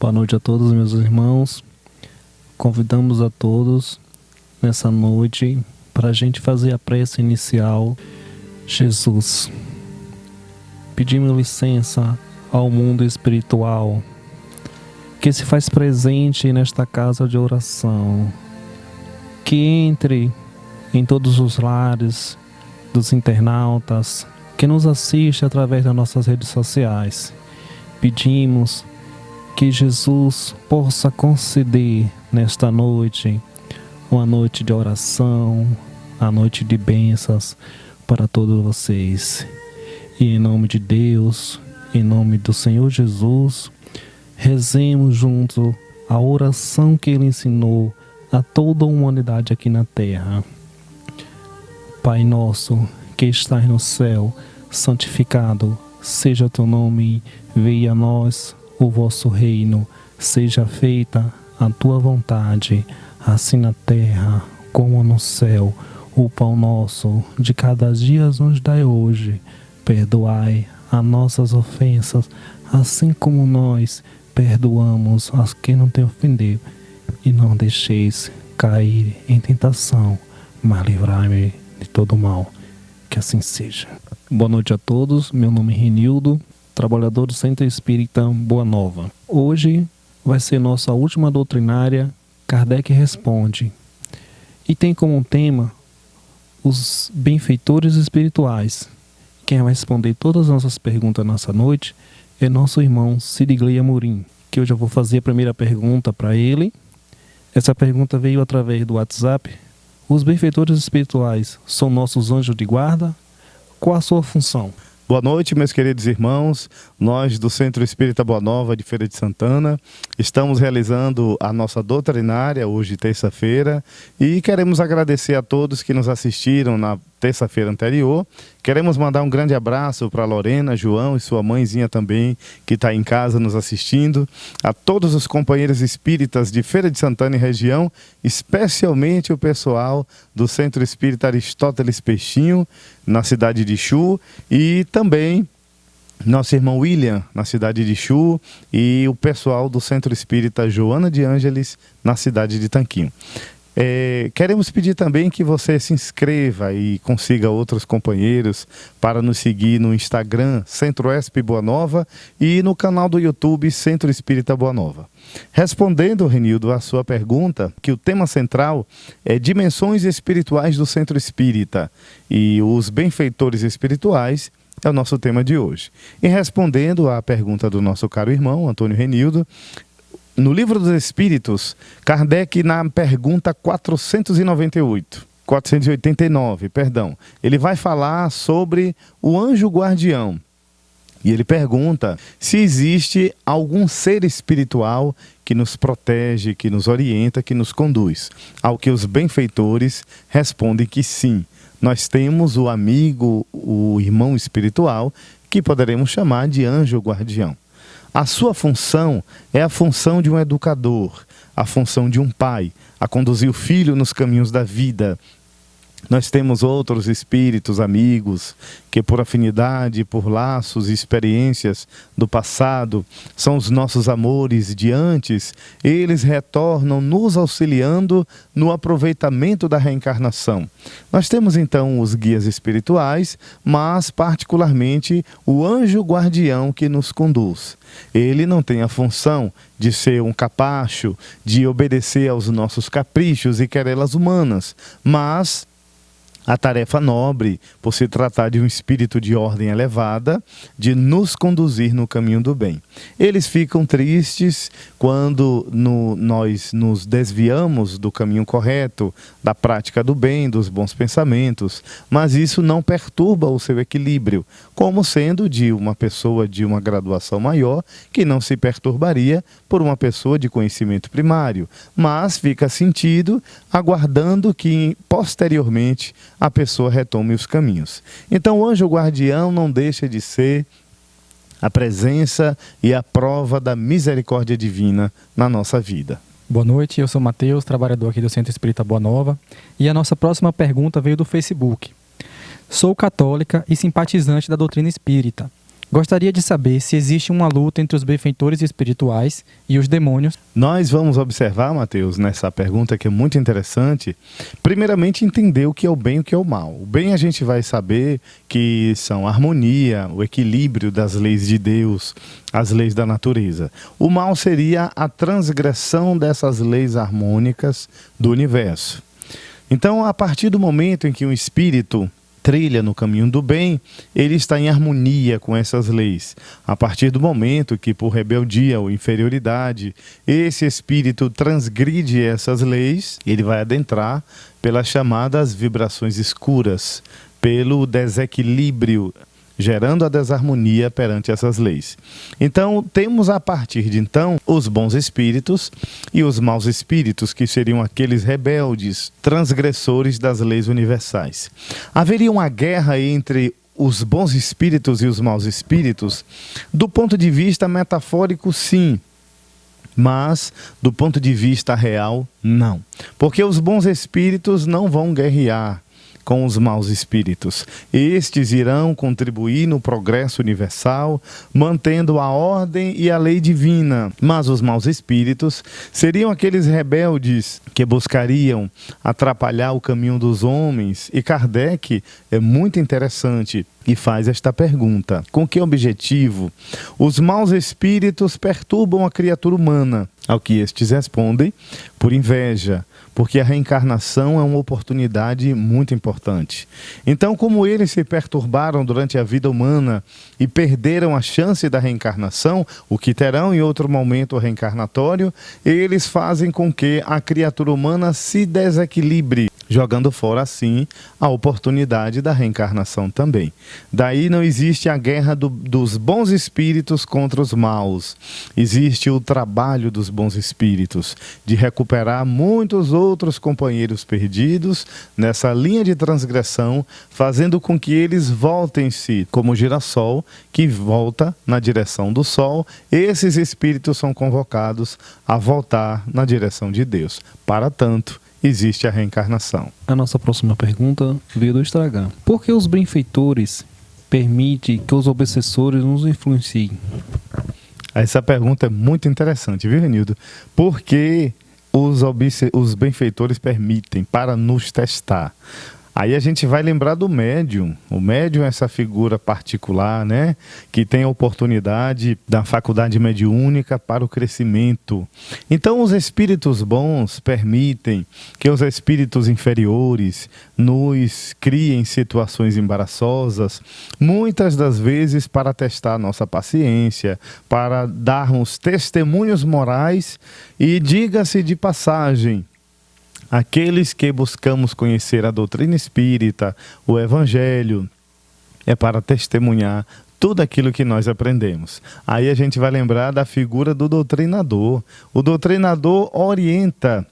Boa noite a todos, meus irmãos. Convidamos a todos nessa noite para a gente fazer a prece inicial. Jesus, pedimos licença ao mundo espiritual que se faz presente nesta casa de oração, que entre em todos os lares dos internautas que nos assistem através das nossas redes sociais. Pedimos que Jesus possa conceder nesta noite uma noite de oração, a noite de bênçãos para todos vocês. E em nome de Deus, em nome do Senhor Jesus, rezemos junto a oração que Ele ensinou a toda a humanidade aqui na terra. Pai nosso que estás no céu, santificado seja teu nome, venha a nós o vosso reino, seja feita a tua vontade, assim na terra como no céu. O pão nosso de cada dia nos dai hoje, perdoai as nossas ofensas, assim como nós perdoamos aos que nos têm ofendido, e não deixeis cair em tentação, mas livrai-me de todo mal, que assim seja. Boa noite a todos, meu nome é Renildo, trabalhador do Centro Espírita Boa Nova. Hoje vai ser nossa última doutrinária, Kardec Responde, e tem como tema os benfeitores espirituais. Quem vai responder todas as nossas perguntas nessa noite é nosso irmão Sidgley Amorim, que eu já vou fazer a primeira pergunta para ele. Essa pergunta veio através do WhatsApp. Os benfeitores espirituais são nossos anjos de guarda? Qual a sua função? Boa noite, meus queridos irmãos. Nós do Centro Espírita Boa Nova de Feira de Santana estamos realizando a nossa doutrinária hoje, terça-feira, e queremos agradecer a todos que nos assistiram na terça-feira anterior. Queremos mandar um grande abraço para Lorena, João e sua mãezinha também, que está em casa nos assistindo. A todos os companheiros espíritas de Feira de Santana e região, especialmente o pessoal do Centro Espírita Aristóteles Peixinho, na cidade de Chu, e também nosso irmão William, na cidade de Chu, e o pessoal do Centro Espírita Joana de Ângeles, na cidade de Tanquinho. Queremos pedir também que você se inscreva e consiga outros companheiros para nos seguir no Instagram Centro-Esp Boa Nova e no canal do YouTube Centro Espírita Boa Nova. Respondendo, Renildo, a sua pergunta, que o tema central é dimensões espirituais do Centro Espírita e os benfeitores espirituais é o nosso tema de hoje. E respondendo à pergunta do nosso caro irmão Antônio Renildo, no Livro dos Espíritos, Kardec, na pergunta 489, ele vai falar sobre o anjo guardião. E ele pergunta se existe algum ser espiritual que nos protege, que nos orienta, que nos conduz. Ao que os benfeitores respondem que sim. Nós temos o amigo, o irmão espiritual, que poderemos chamar de anjo guardião. A sua função é a função de um educador, a função de um pai, a conduzir o filho nos caminhos da vida. Nós temos outros espíritos amigos que, por afinidade, por laços e experiências do passado, são os nossos amores de antes. Eles retornam nos auxiliando no aproveitamento da reencarnação. Nós temos então os guias espirituais, mas particularmente o anjo guardião que nos conduz. Ele não tem a função de ser um capacho, de obedecer aos nossos caprichos e querelas humanas, mas a tarefa nobre, por se tratar de um espírito de ordem elevada, de nos conduzir no caminho do bem. Eles ficam tristes quando nós nos desviamos do caminho correto, da prática do bem, dos bons pensamentos, mas isso não perturba o seu equilíbrio, como sendo de uma pessoa de uma graduação maior, que não se perturbaria por uma pessoa de conhecimento primário, mas fica sentido, aguardando que posteriormente a pessoa retome os caminhos. Então o anjo guardião não deixa de ser a presença e a prova da misericórdia divina na nossa vida. Boa noite, eu sou Matheus, trabalhador aqui do Centro Espírita Boa Nova, e a nossa próxima pergunta veio do Facebook. Sou católica e simpatizante da doutrina espírita. Gostaria de saber se existe uma luta entre os benfeitores espirituais e os demônios. Nós vamos observar, Mateus, nessa pergunta que é muito interessante, primeiramente entender o que é o bem e o que é o mal. O bem a gente vai saber que são a harmonia, o equilíbrio das leis de Deus, as leis da natureza. O mal seria a transgressão dessas leis harmônicas do universo. Então, a partir do momento em que um espírito trilha no caminho do bem, ele está em harmonia com essas leis. A partir do momento que, por rebeldia ou inferioridade, esse espírito transgride essas leis, ele vai adentrar pelas chamadas vibrações escuras, pelo desequilíbrio, gerando a desarmonia perante essas leis. Então, temos a partir de então os bons espíritos e os maus espíritos, que seriam aqueles rebeldes, transgressores das leis universais. Haveria uma guerra entre os bons espíritos e os maus espíritos? Do ponto de vista metafórico, sim. Mas, do ponto de vista real, não. Porque os bons espíritos não vão guerrear com os maus espíritos. Estes irão contribuir no progresso universal, mantendo a ordem e a lei divina. Mas os maus espíritos seriam aqueles rebeldes que buscariam atrapalhar o caminho dos homens. E Kardec é muito interessante e faz esta pergunta: com que objetivo os maus espíritos perturbam a criatura humana? Ao que estes respondem: por inveja, porque a reencarnação é uma oportunidade muito importante. Então, como eles se perturbaram durante a vida humana e perderam a chance da reencarnação, o que terão em outro momento reencarnatório, eles fazem com que a criatura humana se desequilibre, jogando fora, assim, a oportunidade da reencarnação também. Daí não existe a guerra dos bons espíritos contra os maus. Existe o trabalho dos bons espíritos de recuperar muitos outros companheiros perdidos nessa linha de transgressão, fazendo com que eles voltem-se como o girassol que volta na direção do sol. Esses espíritos são convocados a voltar na direção de Deus. Para tanto, existe a reencarnação. A nossa próxima pergunta veio do Instagram. Por que os benfeitores permitem que os obsessores nos influenciem? Essa pergunta é muito interessante, viu, Renildo? Por que os benfeitores permitem para nos testar? Aí a gente vai lembrar do médium. O médium é essa figura particular, né, que tem a oportunidade da faculdade mediúnica para o crescimento. Então, os espíritos bons permitem que os espíritos inferiores nos criem situações embaraçosas, muitas das vezes para testar nossa paciência, para darmos testemunhos morais. E diga-se de passagem, aqueles que buscamos conhecer a doutrina espírita, o evangelho, é para testemunhar tudo aquilo que nós aprendemos. Aí a gente vai lembrar da figura do doutrinador. O doutrinador orienta,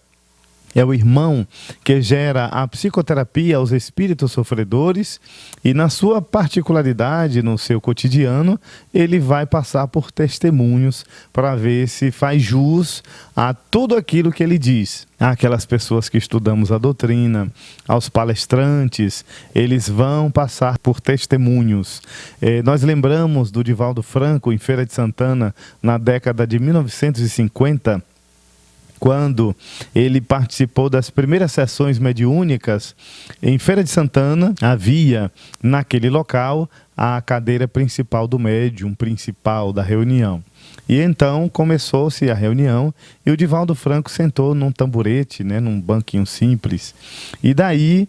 é o irmão que gera a psicoterapia aos espíritos sofredores e, na sua particularidade, no seu cotidiano, ele vai passar por testemunhos para ver se faz jus a tudo aquilo que ele diz. Aquelas pessoas que estudamos a doutrina, aos palestrantes, eles vão passar por testemunhos. Nós lembramos do Divaldo Franco, em Feira de Santana, na década de 1950, quando ele participou das primeiras sessões mediúnicas. Em Feira de Santana, havia naquele local a cadeira principal do médium, principal da reunião. E então começou-se a reunião e o Divaldo Franco sentou num tamborete, né, num banquinho simples. E daí,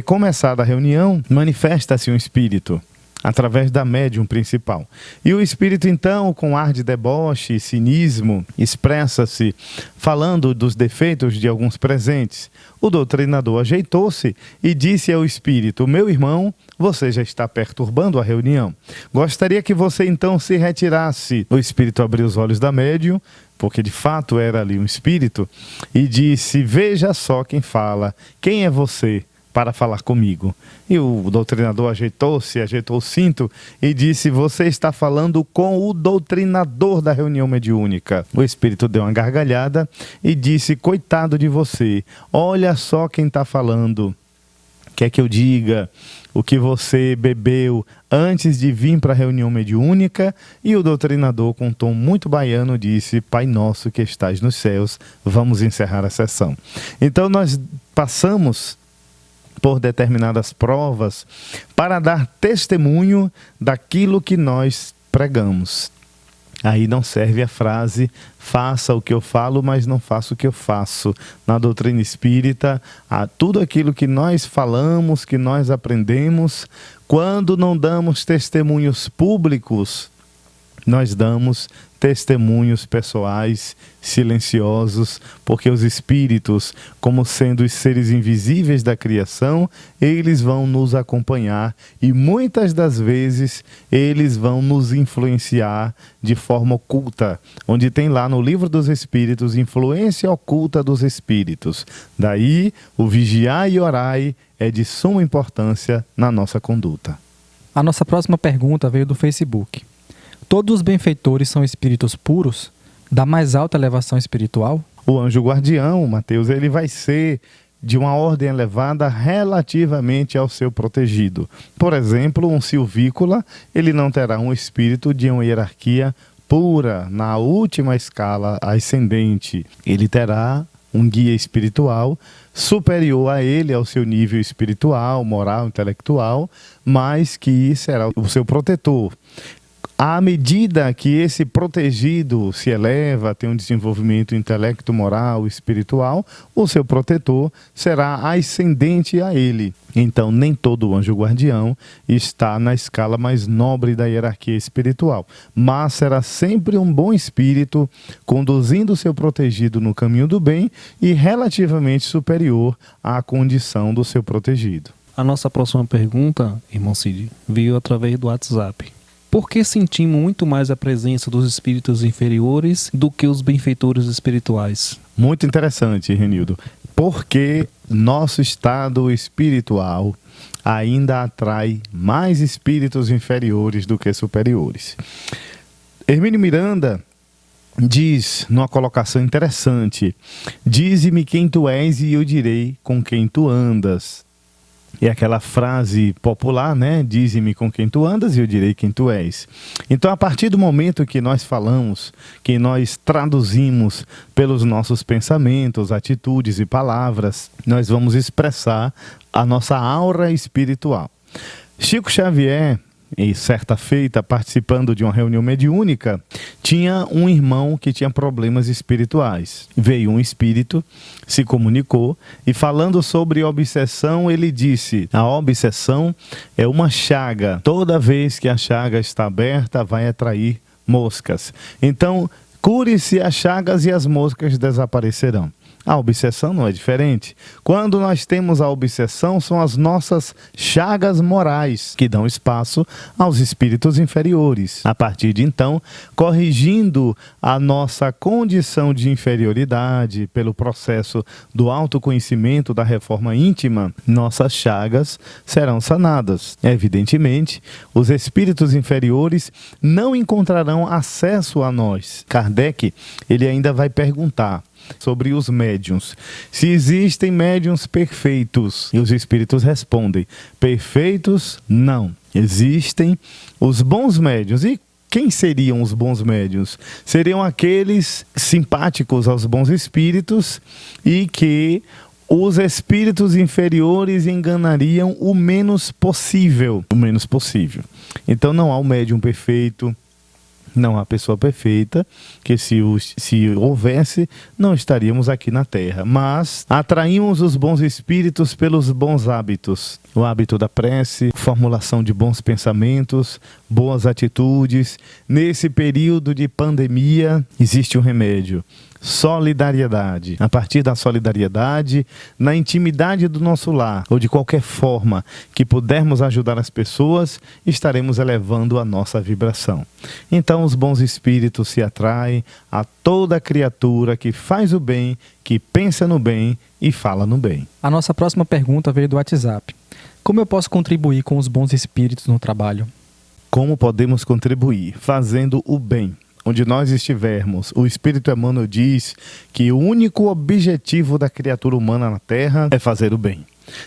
começada a reunião, manifesta-se um espírito através da médium principal. E o espírito, então, com ar de deboche e cinismo, expressa-se falando dos defeitos de alguns presentes. O doutrinador ajeitou-se e disse ao espírito: meu irmão, você já está perturbando a reunião. Gostaria que você, então, se retirasse. O espírito abriu os olhos da médium, porque de fato era ali um espírito, e disse: veja só quem fala, quem é você para falar comigo? E o doutrinador ajeitou o cinto e disse: você está falando com o doutrinador da reunião mediúnica. O espírito deu uma gargalhada e disse: coitado de você, olha só quem está falando. quer que eu diga o que você bebeu antes de vir para a reunião mediúnica? E o doutrinador, com um tom muito baiano, disse: Pai nosso que estás nos céus. Vamos encerrar a sessão. Então nós passamos por determinadas provas para dar testemunho daquilo que nós pregamos. Aí não serve a frase: faça o que eu falo, mas não faça o que eu faço. Na doutrina espírita, tudo aquilo que nós falamos, que nós aprendemos, quando não damos testemunhos públicos, nós damos testemunhos pessoais, silenciosos, porque os espíritos, como sendo os seres invisíveis da criação, eles vão nos acompanhar e muitas das vezes eles vão nos influenciar de forma oculta, onde tem lá no Livro dos Espíritos, influência oculta dos espíritos. Daí, o vigiar e orai é de suma importância na nossa conduta. A nossa próxima pergunta veio do Facebook. Todos os benfeitores são espíritos puros, da mais alta elevação espiritual? O anjo guardião, Mateus, ele vai ser de uma ordem elevada relativamente ao seu protegido. Por exemplo, um silvícola, ele não terá um espírito de uma hierarquia pura, na última escala ascendente. Ele terá um guia espiritual superior a ele, ao seu nível espiritual, moral, intelectual, mas que será o seu protetor. À medida que esse protegido se eleva, tem um desenvolvimento intelecto, moral, espiritual, o seu protetor será ascendente a ele. Então, nem todo anjo guardião está na escala mais nobre da hierarquia espiritual, mas será sempre um bom espírito, conduzindo o seu protegido no caminho do bem e relativamente superior à condição do seu protegido. A nossa próxima pergunta, irmão Cid, veio através do WhatsApp. Por que sentimos muito mais a presença dos espíritos inferiores do que os benfeitores espirituais? Muito interessante, Renildo. Porque nosso estado espiritual ainda atrai mais espíritos inferiores do que superiores. Hermínio Miranda diz, numa colocação interessante: dize-me quem tu és e eu direi com quem tu andas. É aquela frase popular, né? Dize-me com quem tu andas e eu direi quem tu és. Então, a partir do momento que nós falamos, que nós traduzimos pelos nossos pensamentos, atitudes e palavras, nós vamos expressar a nossa aura espiritual. Chico Xavier, e certa feita, participando de uma reunião mediúnica, tinha um irmão que tinha problemas espirituais. Veio um espírito, se comunicou e, falando sobre obsessão, ele disse: a obsessão é uma chaga. Toda vez que a chaga está aberta, vai atrair moscas. Então, cure-se as chagas e as moscas desaparecerão. A obsessão não é diferente. Quando nós temos a obsessão, são as nossas chagas morais que dão espaço aos espíritos inferiores. A partir de então, corrigindo a nossa condição de inferioridade pelo processo do autoconhecimento da reforma íntima, nossas chagas serão sanadas. Evidentemente, os espíritos inferiores não encontrarão acesso a nós. Kardec, ele ainda vai perguntar sobre os médiuns: se existem médiuns perfeitos? E os espíritos respondem: perfeitos, não. Existem os bons médiuns. E quem seriam os bons médiuns? Seriam aqueles simpáticos aos bons espíritos e que os espíritos inferiores enganariam o menos possível. O menos possível. Então não há um médium perfeito. Não há pessoa perfeita, que se houvesse, não estaríamos aqui na Terra. Mas atraímos os bons espíritos pelos bons hábitos. O hábito da prece, formulação de bons pensamentos, boas atitudes. Nesse período de pandemia, existe um remédio: solidariedade. A partir da solidariedade, na intimidade do nosso lar, ou de qualquer forma que pudermos ajudar as pessoas, estaremos elevando a nossa vibração. Então, os bons espíritos se atraem a toda criatura que faz o bem, que pensa no bem e fala no bem. A nossa próxima pergunta veio do WhatsApp. Como eu posso contribuir com os bons espíritos no trabalho? Como podemos contribuir? Fazendo o bem. Onde nós estivermos, o Espírito Emmanuel diz que o único objetivo da criatura humana na Terra é fazer o bem.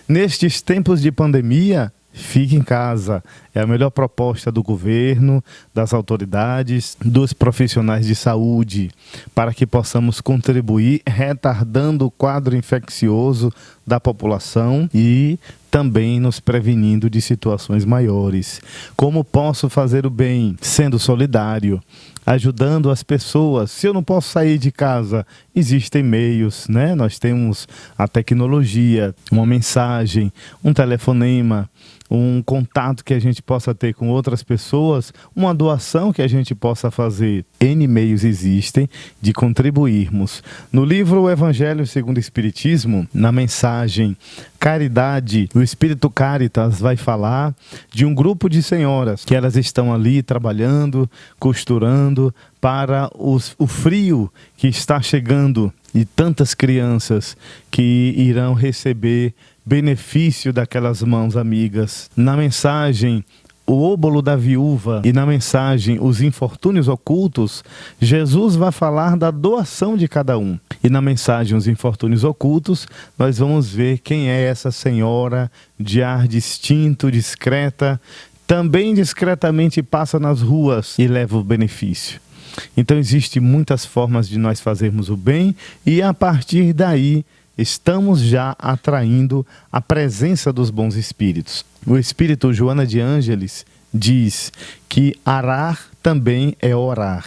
Nestes tempos de pandemia, fique em casa. É a melhor proposta do governo, das autoridades, dos profissionais de saúde, para que possamos contribuir retardando o quadro infeccioso da população e também nos prevenindo de situações maiores. Como posso fazer o bem? Sendo solidário, ajudando as pessoas. Se eu não posso sair de casa, existem meios, né? Nós temos a tecnologia, uma mensagem, um telefonema, um contato que a gente possa ter com outras pessoas, uma doação que a gente possa fazer. N meios existem de contribuirmos. No livro O Evangelho segundo o Espiritismo, na mensagem Caridade, o Espírito Caritas vai falar de um grupo de senhoras que elas estão ali trabalhando, costurando para o frio que está chegando e tantas crianças que irão receber benefício daquelas mãos amigas. Na mensagem O Óbolo da Viúva e na mensagem Os Infortúnios Ocultos, Jesus vai falar da doação de cada um. E na mensagem Os Infortúnios Ocultos, nós vamos ver quem é essa senhora de ar distinto, discreta, também discretamente passa nas ruas e leva o benefício. Então existem muitas formas de nós fazermos o bem e a partir daí estamos já atraindo a presença dos bons espíritos. O espírito Joana de Ângeles diz que arar também é orar.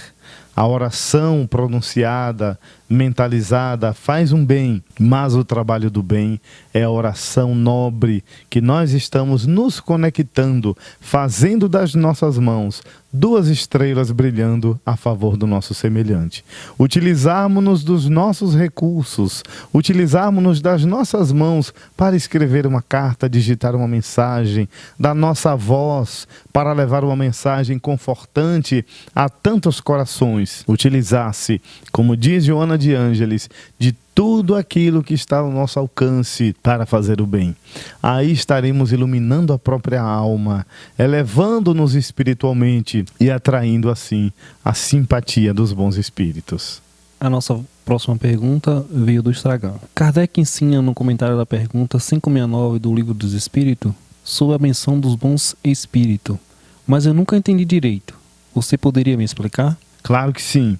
A oração pronunciada, mentalizada, faz um bem, mas o trabalho do bem é a oração nobre, que nós estamos nos conectando, fazendo das nossas mãos 2 estrelas brilhando a favor do nosso semelhante. Utilizarmos-nos dos nossos recursos, utilizarmos-nos das nossas mãos para escrever uma carta, digitar uma mensagem, da nossa voz para levar uma mensagem confortante a tantos corações. Utilizar-se, como diz Joana de Ângeles, de tudo aquilo que está ao nosso alcance para fazer o bem. Aí estaremos iluminando a própria alma, elevando-nos espiritualmente e atraindo assim a simpatia dos bons espíritos. A nossa próxima pergunta veio do Instagram. Kardec ensina no comentário da pergunta 569 do Livro dos Espíritos sobre a menção dos bons espíritos, mas eu nunca entendi direito. Você poderia me explicar? Claro que sim.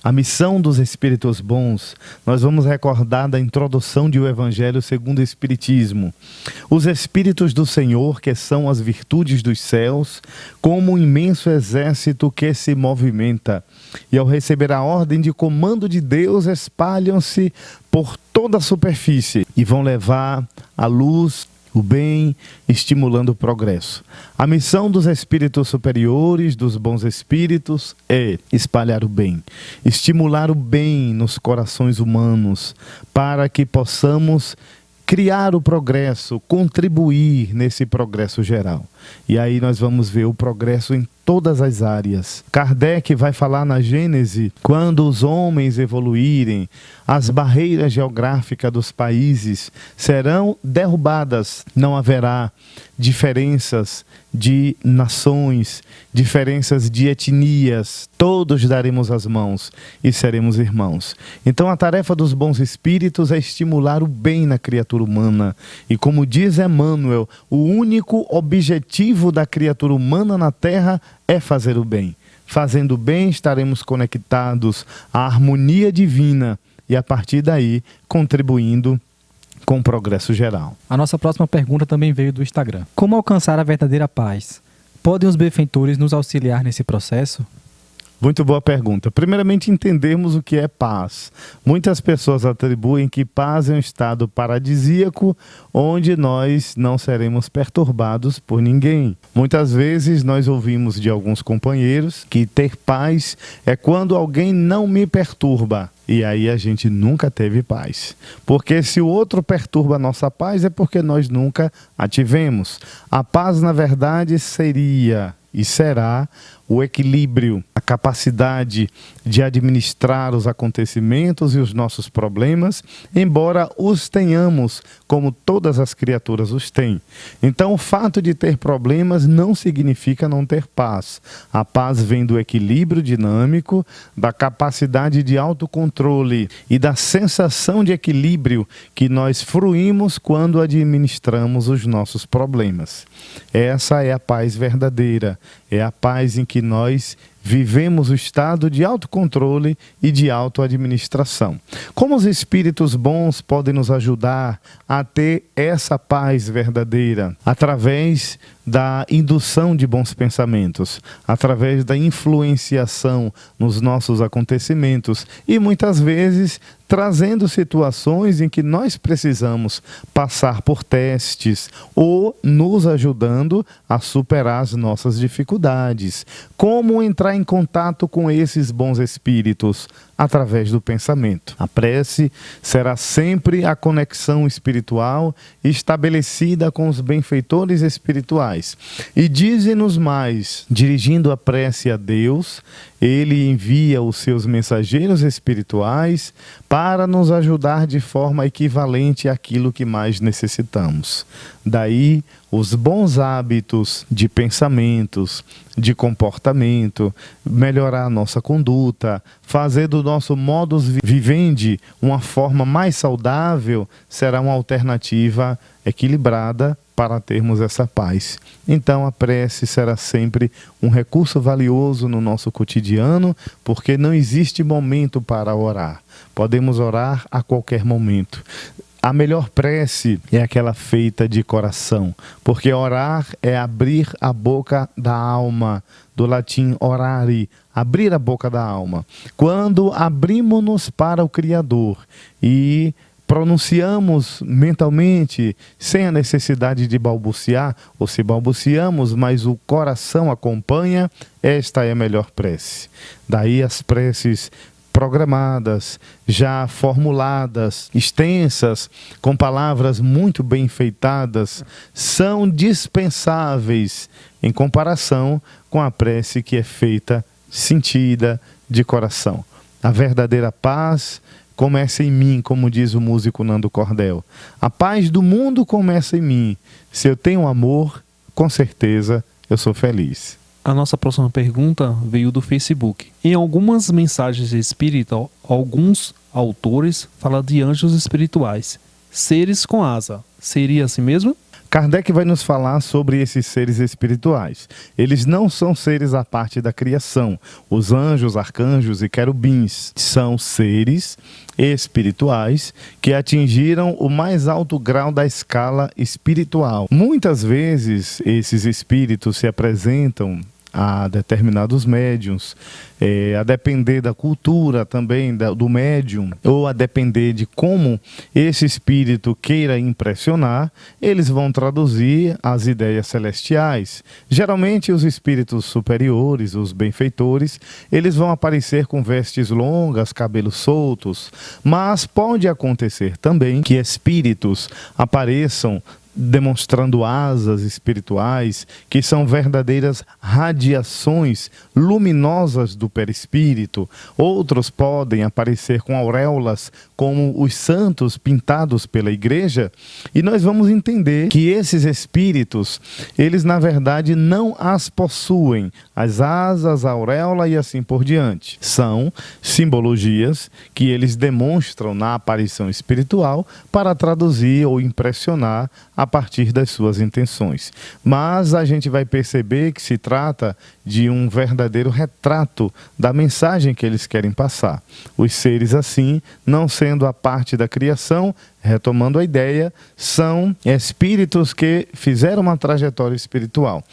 A missão dos espíritos bons, nós vamos recordar da introdução de O Evangelho segundo o Espiritismo. Os espíritos do Senhor, que são as virtudes dos céus, como um imenso exército que se movimenta. E ao receber a ordem de comando de Deus, espalham-se por toda a superfície e vão levar a luz, o bem, estimulando o progresso. A missão dos espíritos superiores, dos bons espíritos, é espalhar o bem, estimular o bem nos corações humanos, para que possamos criar o progresso, contribuir nesse progresso geral. E aí nós vamos ver o progresso em todas as áreas. Kardec vai falar na Gênese, quando os homens evoluírem, as barreiras geográficas dos países serão derrubadas. Não haverá diferenças de nações, diferenças de etnias. Todos daremos as mãos e seremos irmãos. Então a tarefa dos bons espíritos é estimular o bem na criatura humana. E como diz Emmanuel, o único objetivo da criatura humana na Terra é fazer o bem. Fazendo o bem, estaremos conectados à harmonia divina e, a partir daí, contribuindo com o progresso geral. A nossa próxima pergunta também veio do Instagram. Como alcançar a verdadeira paz? Podem os benfeitores nos auxiliar nesse processo? Muito boa pergunta. Primeiramente, entendermos o que é paz. Muitas pessoas atribuem que paz é um estado paradisíaco onde nós não seremos perturbados por ninguém. Muitas vezes nós ouvimos de alguns companheiros que ter paz é quando alguém não me perturba. E aí a gente nunca teve paz. Porque se o outro perturba a nossa paz é porque nós nunca a tivemos. A paz, na verdade, seria e será o equilíbrio, a capacidade de administrar os acontecimentos e os nossos problemas, embora os tenhamos como todas as criaturas os têm. Então, o fato de ter problemas não significa não ter paz. A paz vem do equilíbrio dinâmico, da capacidade de autocontrole e da sensação de equilíbrio que nós fruímos quando administramos os nossos problemas. Essa é a paz verdadeira, é a paz em que nós vivemos o estado de autocontrole e de autoadministração. Como os espíritos bons podem nos ajudar a ter essa paz verdadeira? Através da indução de bons pensamentos, através da influenciação nos nossos acontecimentos e muitas vezes trazendo situações em que nós precisamos passar por testes ou nos ajudando a superar as nossas dificuldades. Como entrar em contato com esses bons espíritos? Através do pensamento. A prece será sempre a conexão espiritual estabelecida com os benfeitores espirituais. E dize-nos mais, dirigindo a prece a Deus, Ele envia os seus mensageiros espirituais para nos ajudar de forma equivalente àquilo que mais necessitamos. Daí, os bons hábitos de pensamentos, de comportamento, melhorar a nossa conduta, fazer do nosso modus vivendi uma forma mais saudável, será uma alternativa equilibrada para termos essa paz. Então a prece será sempre um recurso valioso no nosso cotidiano, porque não existe momento para orar. Podemos orar a qualquer momento. A melhor prece é aquela feita de coração, porque orar é abrir a boca da alma, do latim orare, abrir a boca da alma. Quando abrimos-nos para o Criador e pronunciamos mentalmente, sem a necessidade de balbuciar, ou se balbuciamos, mas o coração acompanha, esta é a melhor prece. Daí as preces programadas, já formuladas, extensas, com palavras muito bem enfeitadas, são dispensáveis em comparação com a prece que é feita, sentida, de coração. A verdadeira paz começa em mim, como diz o músico Nando Cordel. A paz do mundo começa em mim. Se eu tenho amor, com certeza eu sou feliz. A nossa próxima pergunta veio do Facebook. Em algumas mensagens espíritas, alguns autores falam de anjos espirituais, seres com asa. Seria assim mesmo? Kardec vai nos falar sobre esses seres espirituais. Eles não são seres à parte da criação. Os anjos, arcanjos e querubins são seres espirituais que atingiram o mais alto grau da escala espiritual. Muitas vezes esses espíritos se apresentam a determinados médiuns, a depender da cultura também do médium, ou a depender de como esse espírito queira impressionar, eles vão traduzir as ideias celestiais. Geralmente os espíritos superiores, os benfeitores, eles vão aparecer com vestes longas, cabelos soltos, mas pode acontecer também que espíritos apareçam demonstrando asas espirituais, que são verdadeiras radiações luminosas do perispírito. Outros podem aparecer com auréolas, como os santos pintados pela igreja, e nós vamos entender que esses espíritos, eles na verdade não as possuem, as asas, a auréola e assim por diante. São simbologias que eles demonstram na aparição espiritual para traduzir ou impressionar a partir das suas intenções. Mas a gente vai perceber que se trata de um verdadeiro retrato da mensagem que eles querem passar. Os seres assim, não sendo a parte da criação, retomando a ideia, são espíritos que fizeram uma trajetória espiritual.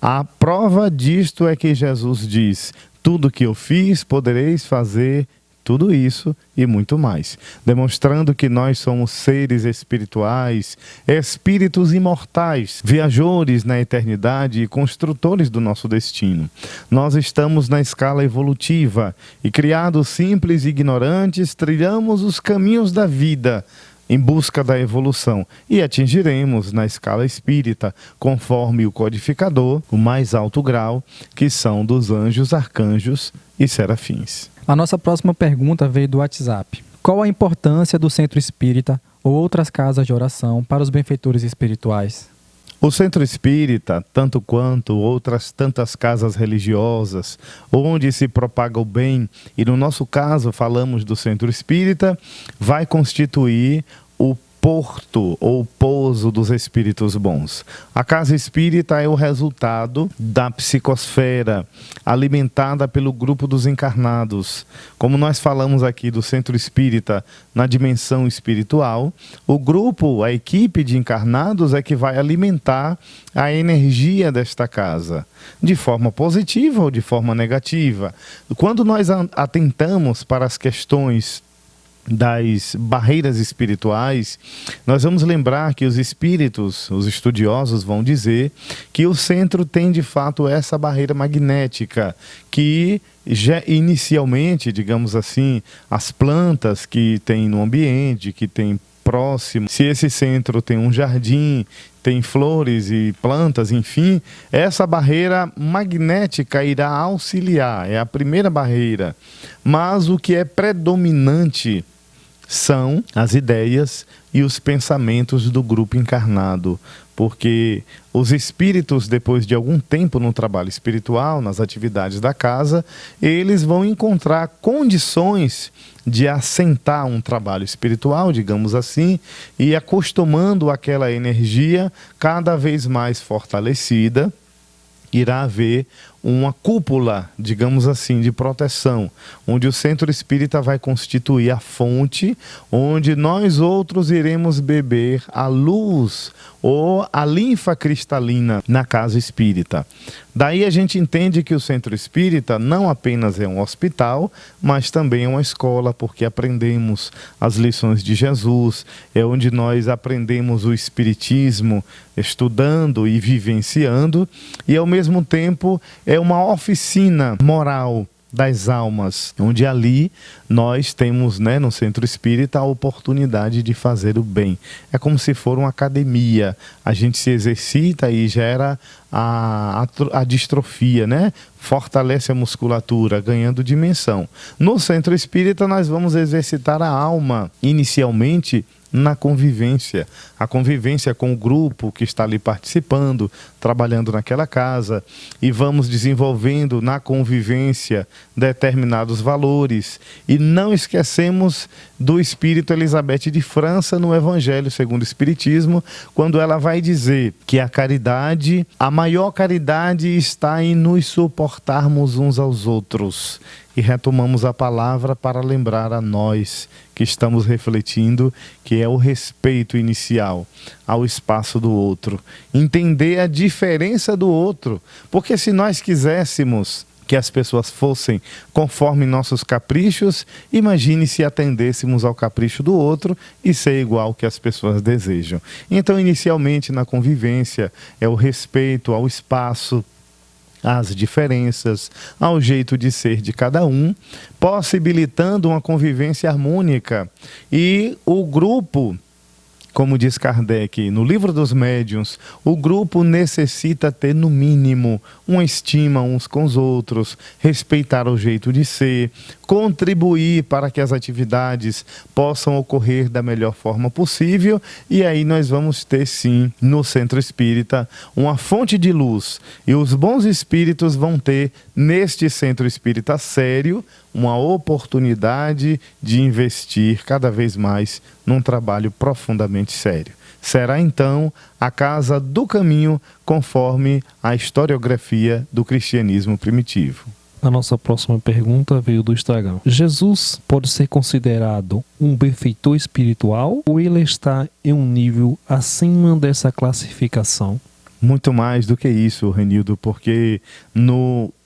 A prova disto é que Jesus diz: tudo que eu fiz, podereis fazer tudo isso e muito mais, demonstrando que nós somos seres espirituais, espíritos imortais, viajores na eternidade e construtores do nosso destino. Nós estamos na escala evolutiva e, criados simples e ignorantes, trilhamos os caminhos da vida, em busca da evolução e atingiremos na escala espírita, conforme o codificador, o mais alto grau, que são dos anjos, arcanjos e serafins. A nossa próxima pergunta veio do WhatsApp. Qual a importância do centro espírita ou outras casas de oração para os benfeitores espirituais? O centro espírita, tanto quanto outras tantas casas religiosas, onde se propaga o bem, e no nosso caso falamos do centro espírita, vai constituir o porto ou pouso dos espíritos bons. A casa espírita é o resultado da psicosfera alimentada pelo grupo dos encarnados. Como nós falamos aqui do centro espírita na dimensão espiritual, o grupo, a equipe de encarnados é que vai alimentar a energia desta casa, de forma positiva ou de forma negativa. Quando nós atentamos para as questões das barreiras espirituais, nós vamos lembrar que os espíritos, os estudiosos vão dizer que o centro tem de fato essa barreira magnética que já inicialmente, digamos assim, as plantas que tem no ambiente, que tem próximo, se esse centro tem um jardim, tem flores e plantas, enfim, essa barreira magnética irá auxiliar, é a primeira barreira. Mas o que é predominante são as ideias e os pensamentos do grupo encarnado, porque os espíritos, depois de algum tempo no trabalho espiritual, nas atividades da casa, eles vão encontrar condições de assentar um trabalho espiritual, digamos assim, e acostumando aquela energia cada vez mais fortalecida, irá haver uma cúpula, digamos assim, de proteção, onde o centro espírita vai constituir a fonte, onde nós outros iremos beber a luz ou a linfa cristalina na casa espírita. Daí a gente entende que o centro espírita não apenas é um hospital, mas também é uma escola, porque aprendemos as lições de Jesus, é onde nós aprendemos o espiritismo, estudando e vivenciando, e ao mesmo tempo é uma oficina moral das almas, onde ali nós temos, no centro espírita, a oportunidade de fazer o bem. É como se for uma academia, a gente se exercita e gera a distrofia, fortalece a musculatura, ganhando dimensão. No centro espírita nós vamos exercitar a alma, inicialmente na convivência, a convivência com o grupo que está ali participando, trabalhando naquela casa, e vamos desenvolvendo na convivência determinados valores. E não esquecemos do espírito Elizabeth de França no Evangelho segundo o Espiritismo, quando ela vai dizer que a caridade, a maior caridade está em nos suportarmos uns aos outros. E retomamos a palavra para lembrar a nós que estamos refletindo que é o respeito inicial ao espaço do outro. Entender a diferença do outro. Porque se nós quiséssemos que as pessoas fossem conforme nossos caprichos, imagine se atendêssemos ao capricho do outro e ser igual que as pessoas desejam. Então, inicialmente, na convivência, é o respeito ao espaço, às diferenças, ao jeito de ser de cada um, possibilitando uma convivência harmônica. E o grupo, como diz Kardec no Livro dos Médiuns, o grupo necessita ter, no mínimo, uma estima uns com os outros, respeitar o jeito de ser, contribuir para que as atividades possam ocorrer da melhor forma possível. E aí nós vamos ter, sim, no centro espírita, uma fonte de luz. E os bons espíritos vão ter, neste centro espírita sério, uma oportunidade de investir cada vez mais num trabalho profundamente sério. Será então a casa do caminho, conforme a historiografia do cristianismo primitivo. A nossa próxima pergunta veio do Instagram. Jesus pode ser considerado um benfeitor espiritual ou ele está em um nível acima dessa classificação? Muito mais do que isso, Renildo, porque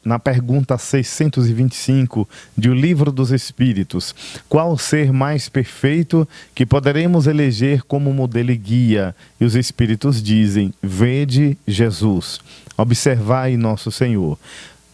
na pergunta 625 de O Livro dos Espíritos, qual o ser mais perfeito que poderemos eleger como modelo e guia? E os Espíritos dizem, vede Jesus, observai nosso Senhor.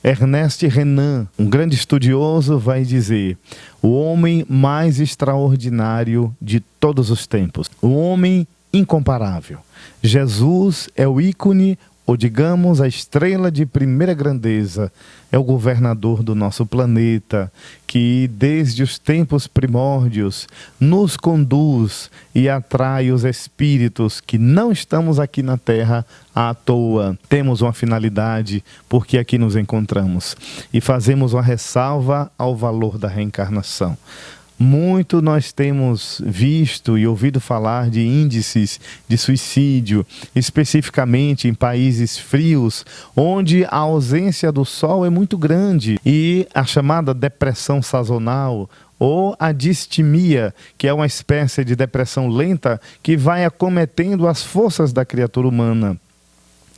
Ernest Renan, um grande estudioso, vai dizer: o homem mais extraordinário de todos os tempos, o homem incomparável. Jesus é o ícone, ou digamos, a estrela de primeira grandeza, é o governador do nosso planeta, que desde os tempos primórdios nos conduz e atrai os espíritos que não estamos aqui na Terra à toa. Temos uma finalidade porque aqui nos encontramos e fazemos uma ressalva ao valor da reencarnação. Muito nós temos visto e ouvido falar de índices de suicídio, especificamente em países frios, onde a ausência do sol é muito grande, e a chamada depressão sazonal, ou a distimia, que é uma espécie de depressão lenta que vai acometendo as forças da criatura humana.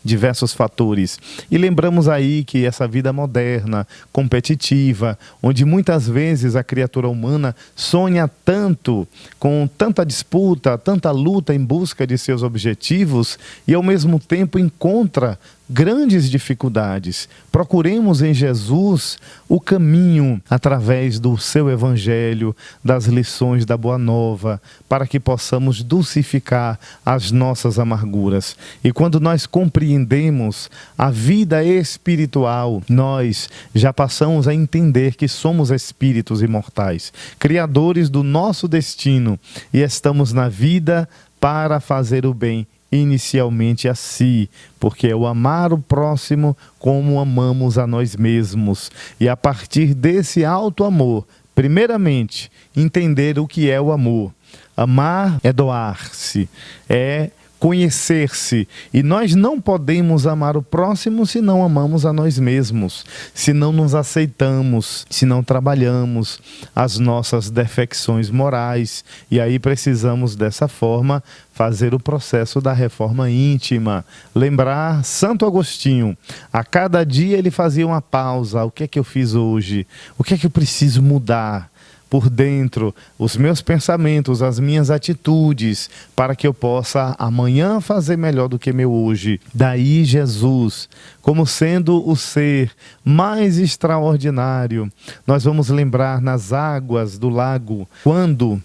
Diversos fatores. E lembramos aí que essa vida moderna, competitiva, onde muitas vezes a criatura humana sonha tanto, com tanta disputa, tanta luta em busca de seus objetivos, e ao mesmo tempo encontra grandes dificuldades. Procuremos em Jesus o caminho através do seu evangelho, das lições da Boa Nova, para que possamos dulcificar as nossas amarguras. E quando nós compreendemos a vida espiritual, nós já passamos a entender que somos espíritos imortais, criadores do nosso destino, e estamos na vida para fazer o bem, inicialmente a si, porque é o amar o próximo como amamos a nós mesmos. E a partir desse alto amor, primeiramente, entender o que é o amor. Amar é doar-se, é conhecer-se, e nós não podemos amar o próximo se não amamos a nós mesmos, se não nos aceitamos, se não trabalhamos as nossas defecções morais. E aí precisamos dessa forma fazer o processo da reforma íntima. Lembrar Santo Agostinho, a cada dia ele fazia uma pausa: o que é que eu fiz hoje? O que é que eu preciso mudar por dentro, os meus pensamentos, as minhas atitudes, para que eu possa amanhã fazer melhor do que meu hoje. Daí Jesus, como sendo o ser mais extraordinário, nós vamos lembrar nas águas do lago, quando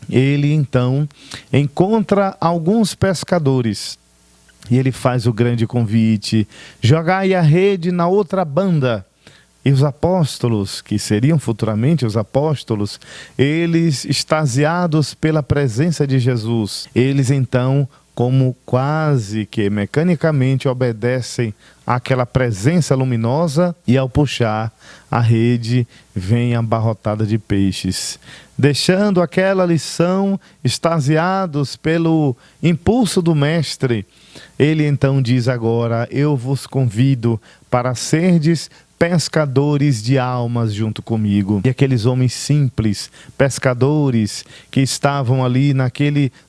ele então encontra alguns pescadores e ele faz o grande convite: jogai a rede na outra banda. E os apóstolos, que seriam futuramente os apóstolos, eles, extasiados pela presença de Jesus, eles então, como quase que mecanicamente, obedecem àquela presença luminosa, e ao puxar a rede vem abarrotada de peixes. Deixando aquela lição, extasiados pelo impulso do mestre, ele então diz agora: eu vos convido para serdes pescadores de almas junto comigo. E aqueles homens simples, pescadores, que estavam ali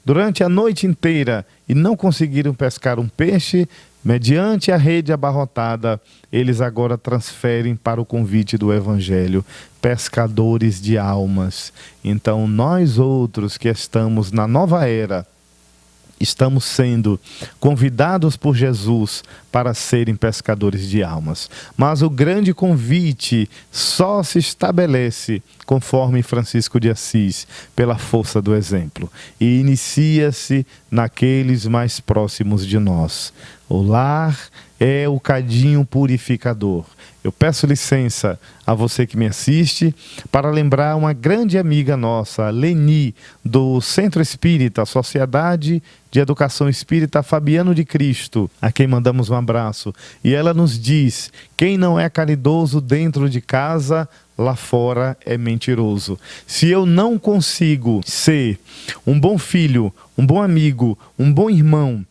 durante a noite inteira e não conseguiram pescar um peixe, mediante a rede abarrotada, eles agora transferem para o convite do Evangelho: pescadores de almas. Então nós outros que estamos na nova era, estamos sendo convidados por Jesus para serem pescadores de almas. Mas o grande convite só se estabelece, conforme Francisco de Assis, pela força do exemplo. E inicia-se naqueles mais próximos de nós. O lar é o cadinho purificador. Eu peço licença a você que me assiste para lembrar uma grande amiga nossa, Leni, do Centro Espírita, Sociedade de Educação Espírita Fabiano de Cristo, a quem mandamos um abraço. E ela nos diz: quem não é caridoso dentro de casa, lá fora é mentiroso. Se eu não consigo ser um bom filho, um bom amigo, um bom irmão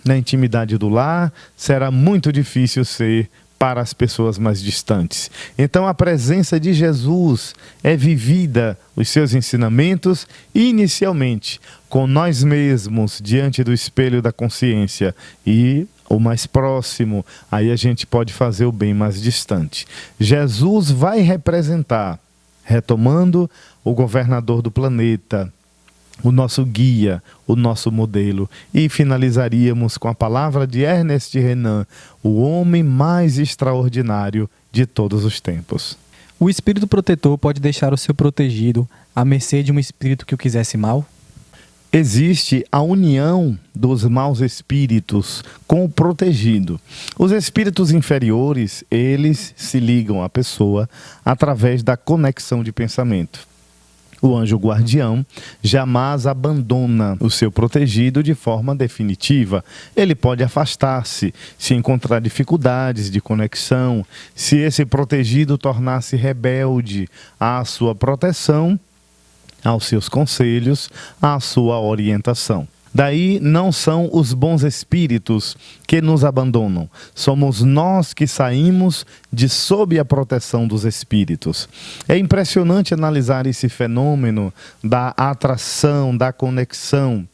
na intimidade do lar, será muito difícil ser para as pessoas mais distantes. Então a presença de Jesus é vivida, os seus ensinamentos, inicialmente com nós mesmos, diante do espelho da consciência, e o mais próximo, aí a gente pode fazer o bem mais distante. Jesus vai representar, retomando, o governador do planeta, o nosso guia, o nosso modelo. E finalizaríamos com a palavra de Ernest Renan, o homem mais extraordinário de todos os tempos. O espírito protetor pode deixar o seu protegido à mercê de um espírito que o quisesse mal? Existe a união dos maus espíritos com o protegido. Os espíritos inferiores, eles se ligam à pessoa através da conexão de pensamento. O anjo guardião jamais abandona o seu protegido de forma definitiva. Ele pode afastar-se, se encontrar dificuldades de conexão, se esse protegido tornar-se rebelde à sua proteção, aos seus conselhos, à sua orientação. Daí não são os bons espíritos que nos abandonam, somos nós que saímos de sob a proteção dos espíritos. É impressionante analisar esse fenômeno da atração, da conexão,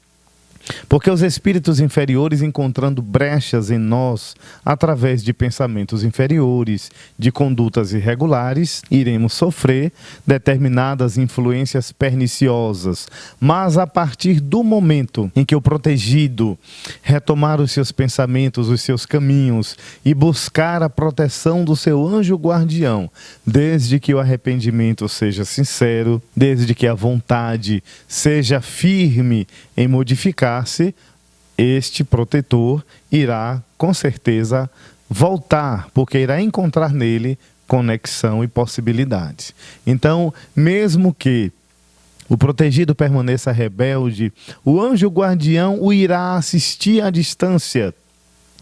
porque os espíritos inferiores, encontrando brechas em nós, através de pensamentos inferiores, de condutas irregulares, iremos sofrer determinadas influências perniciosas. Mas a partir do momento em que o protegido retomar os seus pensamentos, os seus caminhos e buscar a proteção do seu anjo guardião, desde que o arrependimento seja sincero, desde que a vontade seja firme em modificar, este protetor irá com certeza voltar, porque irá encontrar nele conexão e possibilidades. Então, mesmo que o protegido permaneça rebelde, o anjo guardião o irá assistir à distância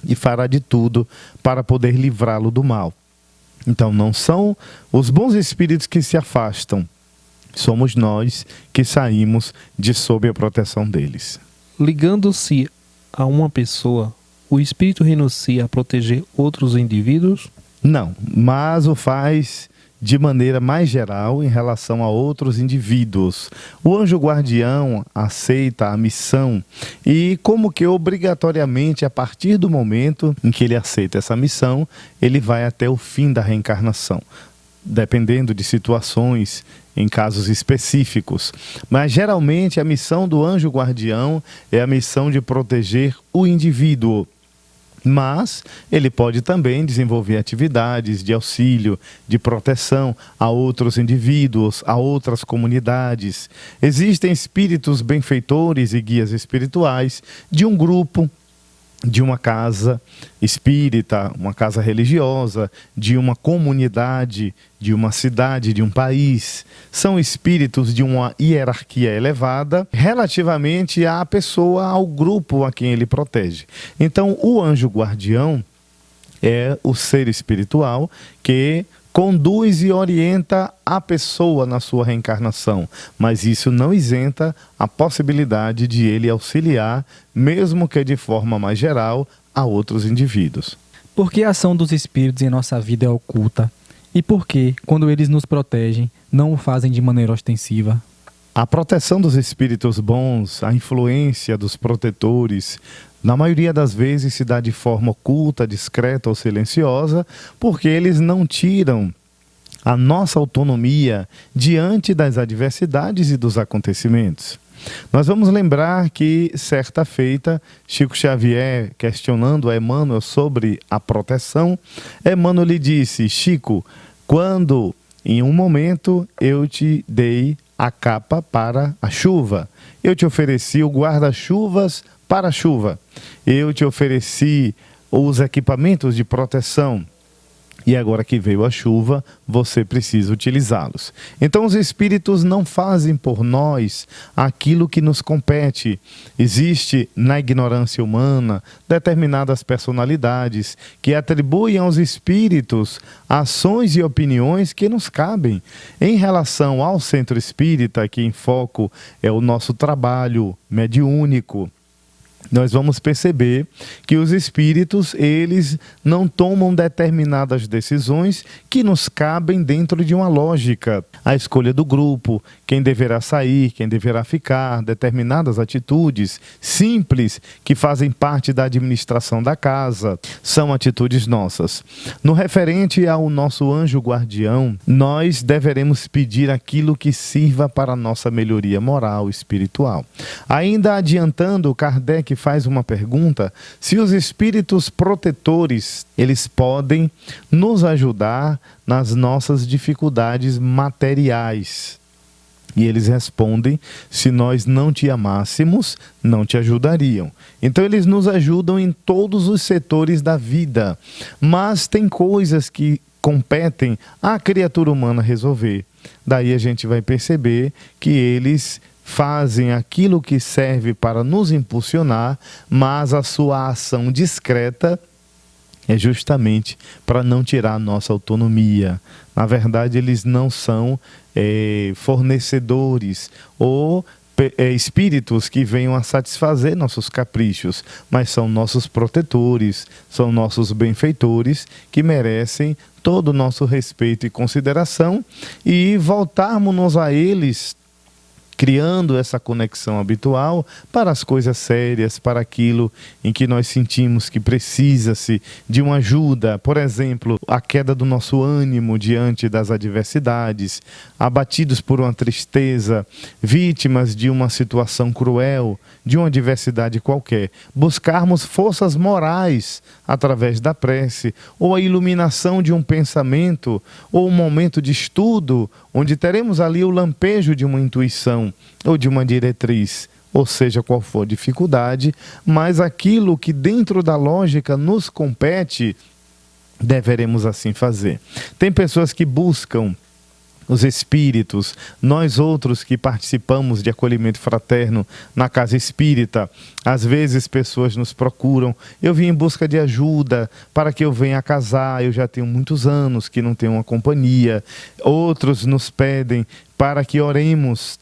e fará de tudo para poder livrá-lo do mal. Então, não são os bons espíritos que se afastam, somos nós que saímos de sob a proteção deles. Ligando-se a uma pessoa, o espírito renuncia a proteger outros indivíduos? Não, mas o faz de maneira mais geral em relação a outros indivíduos. O anjo guardião aceita a missão e, como que obrigatoriamente, a partir do momento em que ele aceita essa missão, ele vai até o fim da reencarnação, dependendo de situações, em casos específicos. Mas geralmente a missão do anjo guardião é a missão de proteger o indivíduo. Mas ele pode também desenvolver atividades de auxílio, de proteção a outros indivíduos, a outras comunidades. Existem espíritos benfeitores e guias espirituais de um grupo, de uma casa espírita, uma casa religiosa, de uma comunidade, de uma cidade, de um país. São espíritos de uma hierarquia elevada relativamente à pessoa, ao grupo a quem ele protege. Então, o anjo guardião é o ser espiritual que conduz e orienta a pessoa na sua reencarnação, mas isso não isenta a possibilidade de ele auxiliar, mesmo que de forma mais geral, a outros indivíduos. Por que a ação dos espíritos em nossa vida é oculta? E por que, quando eles nos protegem, não o fazem de maneira ostensiva? A proteção dos espíritos bons, a influência dos protetores, na maioria das vezes se dá de forma oculta, discreta ou silenciosa, porque eles não tiram a nossa autonomia diante das adversidades e dos acontecimentos. Nós vamos lembrar que, certa feita, Chico Xavier, questionando a Emmanuel sobre a proteção, Emmanuel lhe disse: Chico, quando em um momento eu te dei a capa para a chuva, eu te ofereci o guarda-chuvas para a chuva, eu te ofereci os equipamentos de proteção, e agora que veio a chuva, você precisa utilizá-los. Então os espíritos não fazem por nós aquilo que nos compete. Existe na ignorância humana determinadas personalidades que atribuem aos espíritos ações e opiniões que nos cabem. Em relação ao centro espírita, que em foco é o nosso trabalho mediúnico, nós vamos perceber que os espíritos, eles não tomam determinadas decisões que nos cabem dentro de uma lógica. A escolha do grupo, quem deverá sair, quem deverá ficar, determinadas atitudes simples que fazem parte da administração da casa, são atitudes nossas. No referente ao nosso anjo guardião, nós deveremos pedir aquilo que sirva para a nossa melhoria moral e espiritual. Ainda adiantando, Kardec faz uma pergunta: se os espíritos protetores, eles podem nos ajudar nas nossas dificuldades materiais. E eles respondem: se nós não te amássemos, não te ajudariam. Então eles nos ajudam em todos os setores da vida, mas tem coisas que competem à criatura humana resolver. Daí a gente vai perceber que eles fazem aquilo que serve para nos impulsionar, mas a sua ação discreta é justamente para não tirar a nossa autonomia. Na verdade, eles não são fornecedores ou espíritos que venham a satisfazer nossos caprichos, mas são nossos protetores, são nossos benfeitores que merecem todo o nosso respeito e consideração, e voltarmos a eles criando essa conexão habitual para as coisas sérias, para aquilo em que nós sentimos que precisa-se de uma ajuda. Por exemplo, a queda do nosso ânimo diante das adversidades, abatidos por uma tristeza, vítimas de uma situação cruel, de uma adversidade qualquer. Buscarmos forças morais através da prece, ou a iluminação de um pensamento, ou um momento de estudo, onde teremos ali o lampejo de uma intuição ou de uma diretriz, ou seja, qual for a dificuldade, mas aquilo que dentro da lógica nos compete, deveremos assim fazer. Tem pessoas que buscam os espíritos, nós outros que participamos de acolhimento fraterno na casa espírita, às vezes pessoas nos procuram: eu vim em busca de ajuda para que eu venha casar, eu já tenho muitos anos que não tenho uma companhia. Outros nos pedem para que oremos: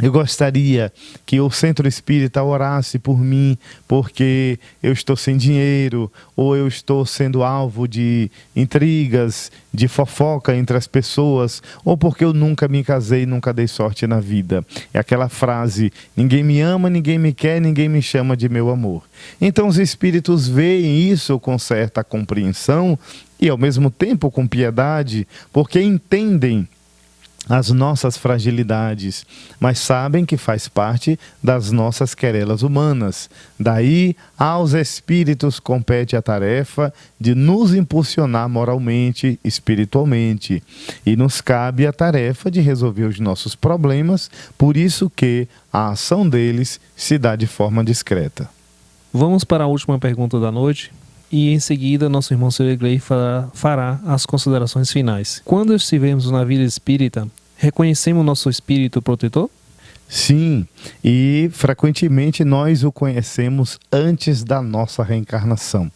eu gostaria que o centro espírita orasse por mim, porque eu estou sem dinheiro, ou eu estou sendo alvo de intrigas, de fofoca entre as pessoas, ou porque eu nunca me casei, nunca dei sorte na vida. É aquela frase: ninguém me ama, ninguém me quer, ninguém me chama de meu amor. Então os espíritos veem isso com certa compreensão e ao mesmo tempo com piedade, porque entendem as nossas fragilidades, mas sabem que faz parte das nossas querelas humanas. Daí, aos espíritos compete a tarefa de nos impulsionar moralmente, espiritualmente, e nos cabe a tarefa de resolver os nossos problemas, por isso que a ação deles se dá de forma discreta. Vamos para a última pergunta da noite. E em seguida, nosso irmão Sr. fará as considerações finais. Quando estivermos na vida espírita, reconhecemos nosso espírito protetor? Sim, e frequentemente nós o conhecemos antes da nossa reencarnação.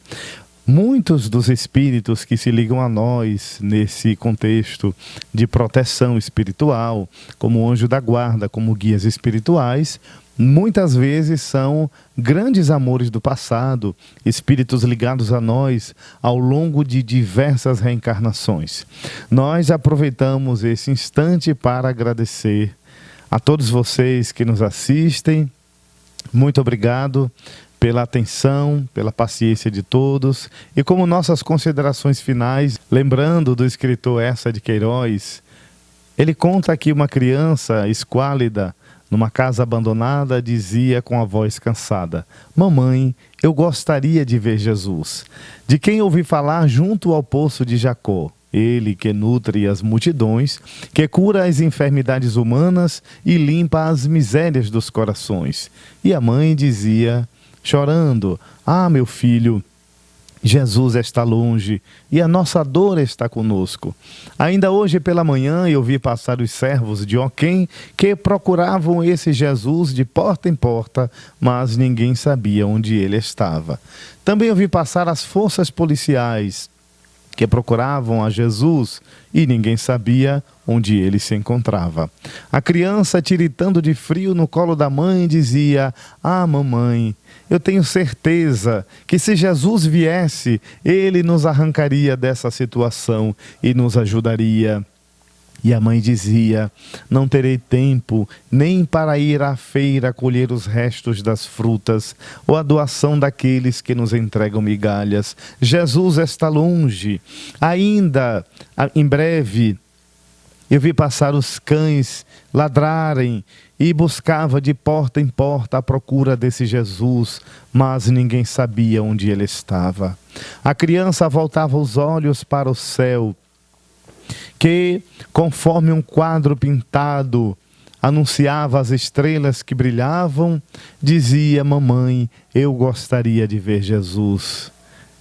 Muitos dos espíritos que se ligam a nós nesse contexto de proteção espiritual, como anjo da guarda, como guias espirituais, muitas vezes são grandes amores do passado, espíritos ligados a nós ao longo de diversas reencarnações. Nós aproveitamos esse instante para agradecer a todos vocês que nos assistem. Muito obrigado pela atenção, pela paciência de todos. E como nossas considerações finais, lembrando do escritor Eça de Queiroz, ele conta que uma criança esquálida, numa casa abandonada, dizia com a voz cansada: mamãe, eu gostaria de ver Jesus. De quem ouvi falar junto ao poço de Jacó. Ele que nutre as multidões, que cura as enfermidades humanas e limpa as misérias dos corações. E a mãe dizia, chorando: ah, meu filho, Jesus está longe e a nossa dor está conosco. Ainda hoje pela manhã eu vi passar os servos de Oquém que procuravam esse Jesus de porta em porta, mas ninguém sabia onde ele estava. Também eu vi passar as forças policiais que procuravam a Jesus e ninguém sabia onde ele se encontrava. A criança, tiritando de frio no colo da mãe, dizia: "Ah, mamãe, eu tenho certeza que se Jesus viesse, ele nos arrancaria dessa situação e nos ajudaria." E a mãe dizia: "Não terei tempo nem para ir à feira colher os restos das frutas ou a doação daqueles que nos entregam migalhas. Jesus está longe. Ainda em breve eu vi passar os cães ladrarem e buscava de porta em porta à procura desse Jesus, mas ninguém sabia onde ele estava." A criança voltava os olhos para o céu, que, conforme um quadro pintado, anunciava as estrelas que brilhavam, dizia: "Mamãe, eu gostaria de ver Jesus."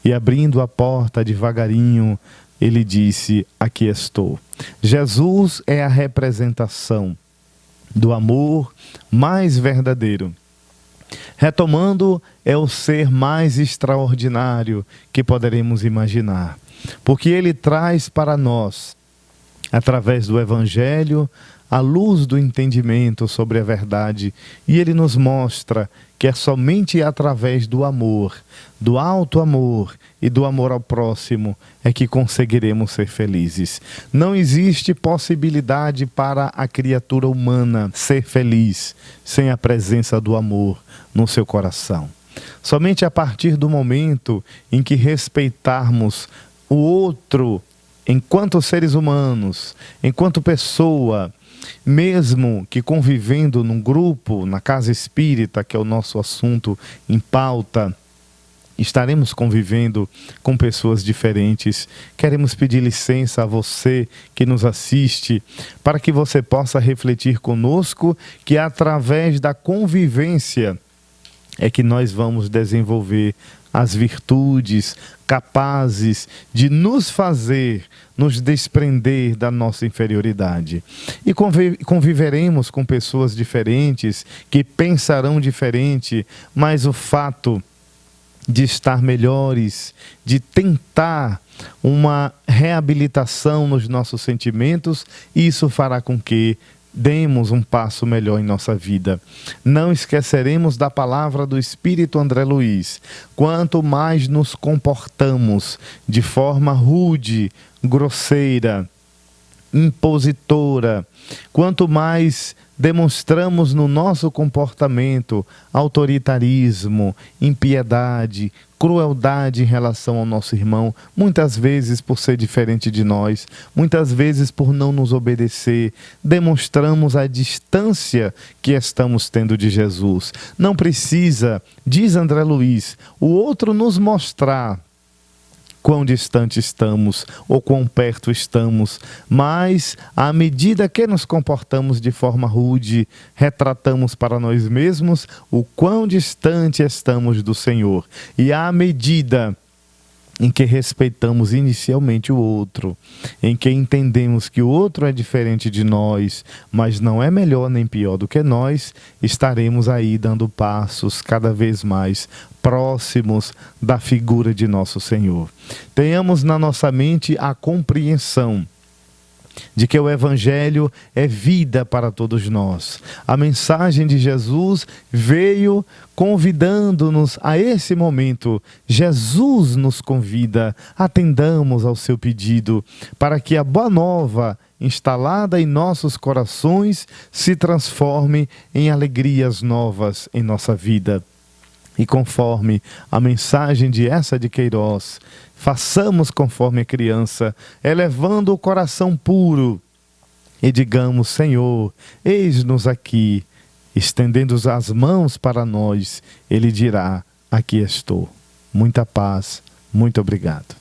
E abrindo a porta devagarinho, ele disse: "Aqui estou." Jesus é a representação do amor mais verdadeiro. Retomando, é o ser mais extraordinário que poderemos imaginar, porque ele traz para nós, através do Evangelho, a luz do entendimento sobre a verdade, e ele nos mostra que é somente através do amor, do alto amor e do amor ao próximo é que conseguiremos ser felizes. Não existe possibilidade para a criatura humana ser feliz sem a presença do amor no seu coração. Somente a partir do momento em que respeitarmos o outro enquanto seres humanos, enquanto pessoa, mesmo que convivendo num grupo, na casa espírita, que é o nosso assunto em pauta, estaremos convivendo com pessoas diferentes. Queremos pedir licença a você que nos assiste, para que você possa refletir conosco que através da convivência é que nós vamos desenvolver as virtudes capazes de nos fazer nos desprender da nossa inferioridade. E conviveremos com pessoas diferentes, que pensarão diferente, mas o fato de estar melhores, de tentar uma reabilitação nos nossos sentimentos, isso fará com que demos um passo melhor em nossa vida. Não esqueceremos da palavra do Espírito André Luiz: quanto mais nos comportamos de forma rude, grosseira, impositora, quanto mais demonstramos no nosso comportamento autoritarismo, impiedade, crueldade em relação ao nosso irmão, muitas vezes por ser diferente de nós, muitas vezes por não nos obedecer, demonstramos a distância que estamos tendo de Jesus. Não precisa, diz André Luiz, o outro nos mostrar quão distante estamos ou quão perto estamos, mas à medida que nos comportamos de forma rude, retratamos para nós mesmos o quão distante estamos do Senhor. E à medida em que respeitamos inicialmente o outro, em que entendemos que o outro é diferente de nós, mas não é melhor nem pior do que nós, estaremos aí dando passos cada vez mais próximos da figura de nosso Senhor. Tenhamos na nossa mente a compreensão de que o Evangelho é vida para todos nós. A mensagem de Jesus veio convidando-nos a esse momento. Jesus nos convida, atendamos ao seu pedido, para que a boa nova instalada em nossos corações se transforme em alegrias novas em nossa vida. E conforme a mensagem de Eça de Queiroz, façamos conforme a criança, elevando o coração puro e digamos: Senhor, eis-nos aqui. Estendendo as mãos para nós, Ele dirá: aqui estou. Muita paz, muito obrigado.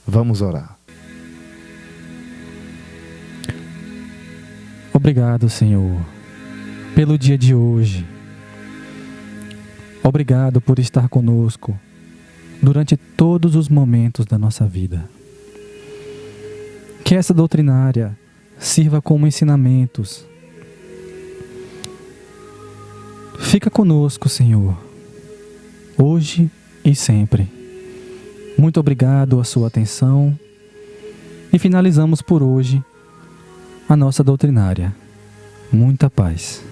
Vamos orar. Obrigado, Senhor, pelo dia de hoje. Obrigado por estar conosco durante todos os momentos da nossa vida. Que essa doutrinária sirva como ensinamentos. Fica conosco, Senhor, hoje e sempre. Muito obrigado a sua atenção E finalizamos por hoje a nossa doutrinária. Muita paz.